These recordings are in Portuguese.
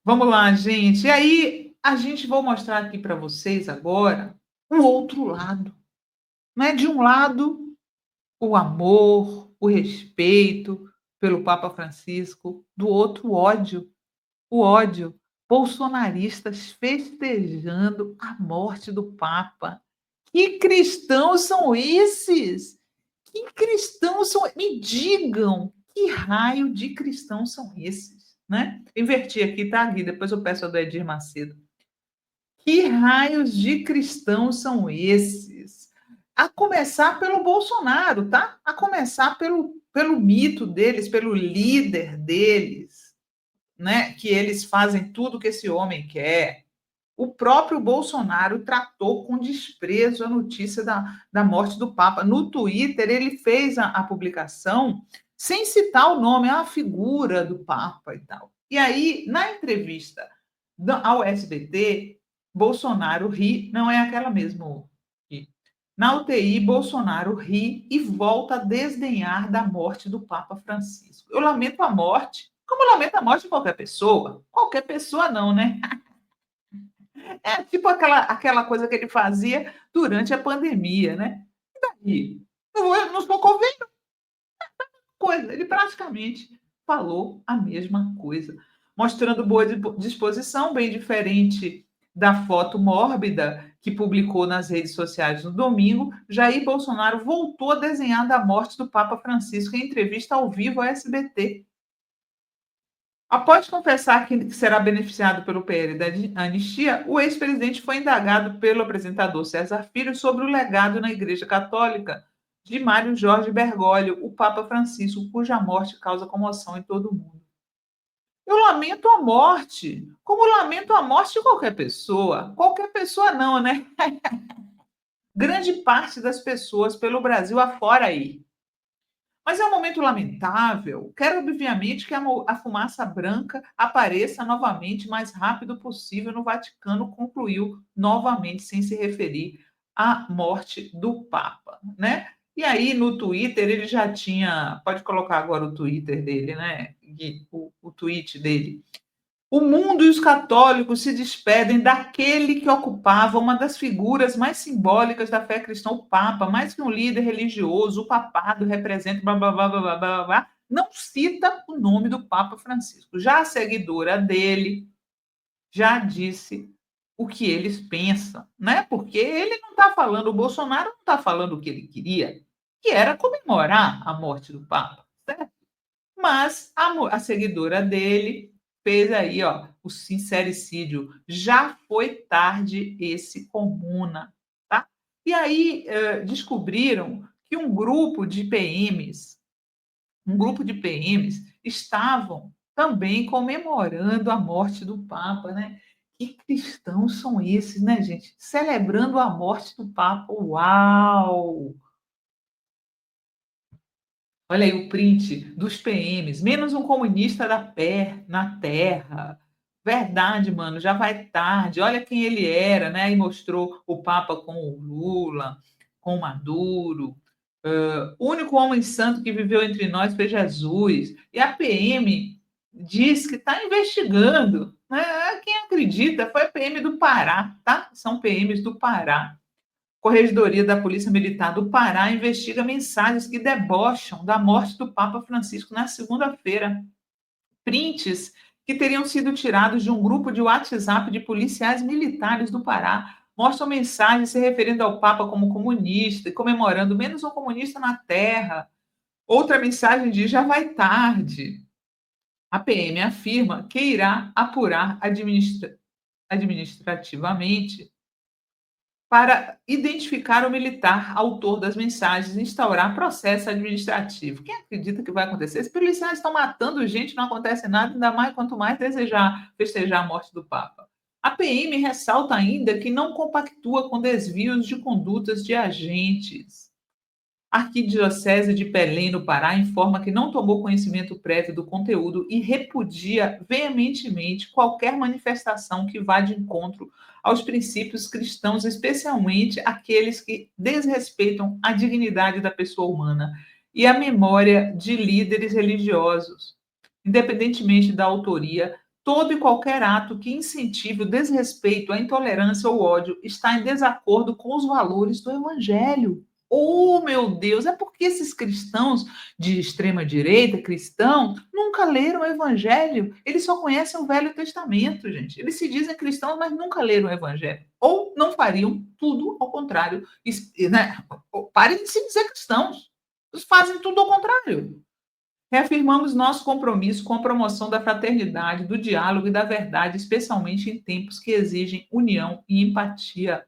Vamos lá, gente. E aí, a gente vou mostrar aqui para vocês agora o outro lado, né? De um lado, o amor, o respeito pelo Papa Francisco, do outro, o ódio. Bolsonaristas festejando a morte do Papa. Que cristãos são esses? Que cristãos são? Me digam, que raio de cristãos são esses, né? Inverti aqui, tá, Gui? Depois eu peço a do Edir Macedo. Que raios de cristãos são esses? A começar pelo Bolsonaro, tá? A começar pelo mito deles, pelo líder deles, né? Que eles fazem tudo que esse homem quer. O próprio Bolsonaro tratou com desprezo a notícia da morte do Papa. No Twitter, ele fez a publicação sem citar o nome, a figura do Papa e tal. E aí, na entrevista ao SBT, Bolsonaro ri, não é aquela mesmo. Na UTI, Bolsonaro ri e volta a desdenhar da morte do Papa Francisco. Eu lamento a morte, como eu lamento a morte de qualquer pessoa. Qualquer pessoa não, né? É tipo aquela coisa que ele fazia durante a pandemia, né? E daí? Eu não estou convendo coisa. Ele praticamente falou a mesma coisa, mostrando boa disposição, bem diferente da foto mórbida que publicou nas redes sociais no domingo. Jair Bolsonaro voltou a desenhar da morte do Papa Francisco em entrevista ao vivo ao SBT. Após confessar que será beneficiado pelo PL da anistia, o ex-presidente foi indagado pelo apresentador César Filho sobre o legado na Igreja Católica de Mário Jorge Bergoglio, o Papa Francisco, cuja morte causa comoção em todo o mundo. Eu lamento a morte, como lamento a morte de qualquer pessoa. Qualquer pessoa não, né? Grande parte das pessoas pelo Brasil afora aí. Mas é um momento lamentável. Quero, obviamente, que a fumaça branca apareça novamente o mais rápido possível no Vaticano, concluiu novamente, sem se referir à morte do Papa, né? E aí, no Twitter, ele já tinha. Pode colocar agora o Twitter dele, né? O tweet dele. O mundo e os católicos se despedem daquele que ocupava uma das figuras mais simbólicas da fé cristã, o Papa, mais que um líder religioso, o papado representa blá, blá, blá, blá, blá, blá, blá, não cita o nome do Papa Francisco. Já a seguidora dele já disse o que eles pensam, né? Porque ele não está falando, o Bolsonaro não está falando o que ele queria, que era comemorar a morte do Papa, certo? Mas a seguidora dele fez aí, ó, o sincericídio. Já foi tarde esse comuna, tá? E aí descobriram que um grupo de PMs estavam também comemorando a morte do Papa, né? Que cristãos são esses, né, gente? Celebrando a morte do Papa. Uau! Olha aí o print dos PMs, menos um comunista da pé na terra. Verdade, mano, já vai tarde. Olha quem ele era, né? Aí mostrou o Papa com o Lula, com o Maduro. O único homem santo que viveu entre nós foi Jesus. E a PM diz que está investigando. Né? Quem acredita foi a PM do Pará, tá? São PMs do Pará. Corregedoria da Polícia Militar do Pará investiga mensagens que debocham da morte do Papa Francisco na segunda-feira. Prints que teriam sido tirados de um grupo de WhatsApp de policiais militares do Pará mostram mensagens se referindo ao Papa como comunista e comemorando menos um comunista na Terra. Outra mensagem diz: já vai tarde. A PM afirma que irá apurar administrativamente para identificar o militar autor das mensagens e instaurar processo administrativo. Quem acredita que vai acontecer? Os policiais estão matando gente, não acontece nada, ainda mais quanto mais desejar festejar a morte do Papa. A PM ressalta ainda que não compactua com desvios de condutas de agentes. A Arquidiocese de Belém, no Pará, informa que não tomou conhecimento prévio do conteúdo e repudia veementemente qualquer manifestação que vá de encontro aos princípios cristãos, especialmente aqueles que desrespeitam a dignidade da pessoa humana e a memória de líderes religiosos, independentemente da autoria. Todo e qualquer ato que incentive o desrespeito, a intolerância ou ódio está em desacordo com os valores do evangelho. Oh, meu Deus, é porque esses cristãos de extrema direita, cristãos, nunca leram o evangelho. Eles só conhecem o Velho Testamento, gente. Eles se dizem cristãos, mas nunca leram o evangelho. Ou não fariam tudo ao contrário. Né? Parem de se dizer cristãos. Eles fazem tudo ao contrário. Reafirmamos nosso compromisso com a promoção da fraternidade, do diálogo e da verdade, especialmente em tempos que exigem união e empatia.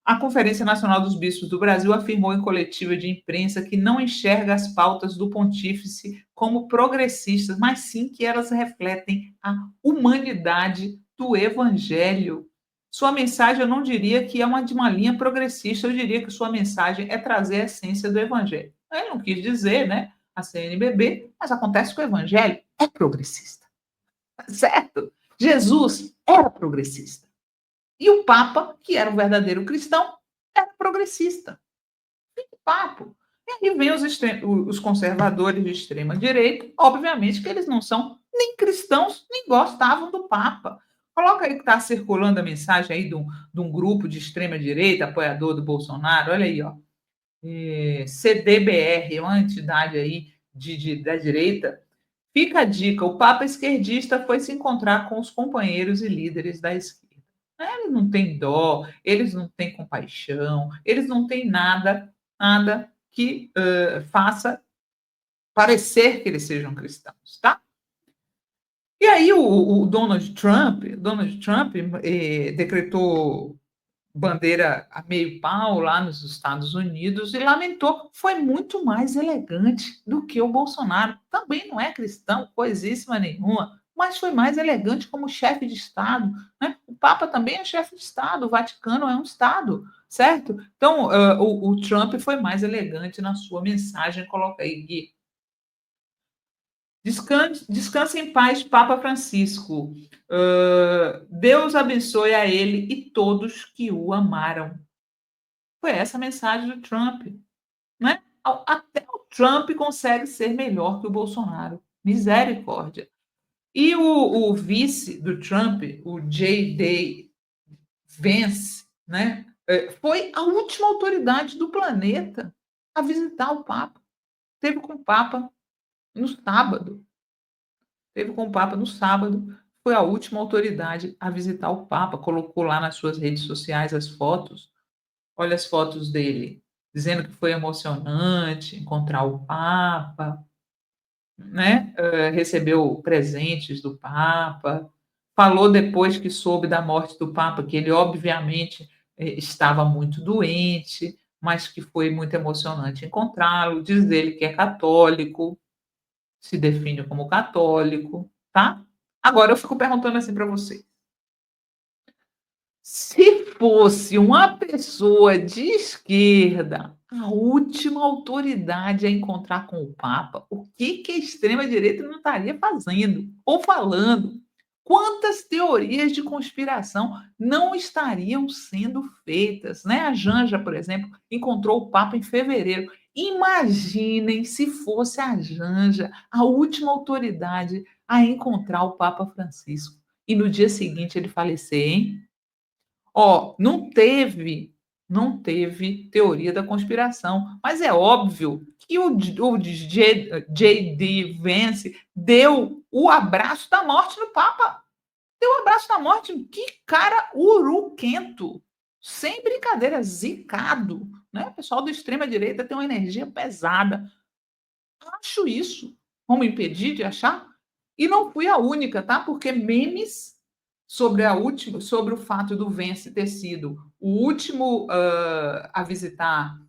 A Conferência Nacional dos Bispos do Brasil afirmou em coletiva de imprensa que não enxerga as pautas do pontífice como progressistas, mas sim que elas refletem a humanidade do Evangelho. Sua mensagem, eu não diria que é uma de uma linha progressista, eu diria que sua mensagem é trazer a essência do Evangelho. Ele não quis dizer, né, a CNBB, mas acontece que o Evangelho é progressista, certo? Jesus era progressista. E o Papa, que era um verdadeiro cristão, era progressista. Que papo! E aí vem os conservadores de extrema direita, obviamente que eles não são nem cristãos, nem gostavam do Papa. Coloca aí que está circulando a mensagem aí de um grupo de extrema direita, apoiador do Bolsonaro, olha aí, ó. CDBR, uma entidade aí da direita. Fica a dica: o Papa esquerdista foi se encontrar com os companheiros e líderes da esquerda. Eles não têm dó, eles não têm compaixão, eles não têm nada, nada que faça parecer que eles sejam cristãos, tá? E aí o Donald Trump decretou bandeira a meio pau lá nos Estados Unidos e lamentou. Foi muito mais elegante do que o Bolsonaro. Também não é cristão, coisíssima nenhuma, mas foi mais elegante como chefe de Estado. Né? O Papa também é chefe de Estado, o Vaticano é um Estado, certo? Então, o Trump foi mais elegante na sua mensagem. Coloca aí, Gui. Descanse em paz, Papa Francisco. Deus abençoe a ele e todos que o amaram. Foi essa a mensagem do Trump, né? Até o Trump consegue ser melhor que o Bolsonaro. Misericórdia. E o vice do Trump, o J.D. Vance, né? Foi a última autoridade do planeta a visitar o Papa. Teve com o Papa no sábado. Teve com o Papa no sábado. Foi a última autoridade a visitar o Papa. Colocou lá nas suas redes sociais as fotos. Olha as fotos dele, dizendo que foi emocionante encontrar o Papa, né? Recebeu presentes do Papa, falou depois que soube da morte do Papa que ele obviamente estava muito doente, mas que foi muito emocionante encontrá-lo. Diz ele que é católico, se define como católico, tá? Agora eu fico perguntando assim para você. Se fosse uma pessoa de esquerda, a última autoridade a encontrar com o Papa, o que que a extrema-direita não estaria fazendo ou falando? Quantas teorias de conspiração não estariam sendo feitas, né? A Janja, por exemplo, encontrou o Papa em fevereiro. Imaginem se fosse a Janja a última autoridade a encontrar o Papa Francisco e no dia seguinte ele falecer, hein? Ó, não teve teoria da conspiração, mas é óbvio que o J.D. Vance deu o abraço da morte no Papa. Deu o abraço da morte. Que cara uruquento. Sem brincadeira, zicado. Né? O pessoal da extrema-direita tem uma energia pesada. Acho isso. Vamos impedir de achar? E não fui a única, tá? Porque memes sobre o fato do Vence ter sido o último a visitar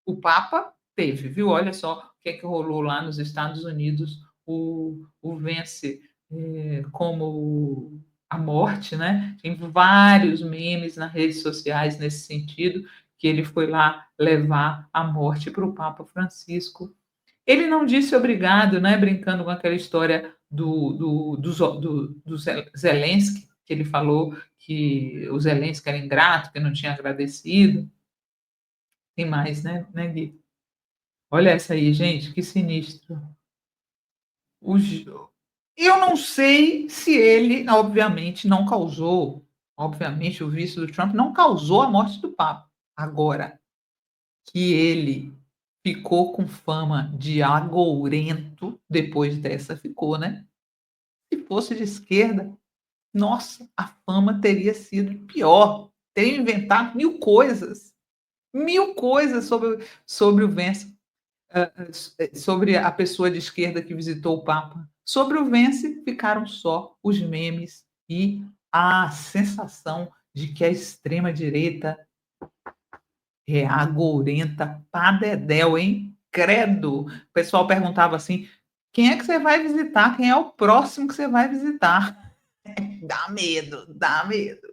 o Papa, teve, viu? Olha só o que é que rolou lá nos Estados Unidos, o Vence como a morte, né? Tem vários memes nas redes sociais nesse sentido, que ele foi lá levar a morte para o Papa Francisco. Ele não disse obrigado, né? Brincando com aquela história do Zelensky, que ele falou que o Zelensky era ingrato, que não tinha agradecido. Tem mais, né, Gui? Olha essa aí, gente, que sinistro. Eu não sei se ele, obviamente, não causou, obviamente, o vice do Trump não causou a morte do Papa. Agora, que ele ficou com fama de agourento depois dessa, ficou, né? Se fosse de esquerda, nossa, a fama teria sido pior. Teria inventado mil coisas sobre o Vance, sobre a pessoa de esquerda que visitou o Papa. Sobre o Vence, ficaram só os memes e a sensação de que a extrema-direita é agourenta pra dedéu, hein? Credo! O pessoal perguntava assim: quem é que você vai visitar? Quem é o próximo que você vai visitar? Dá medo, dá medo.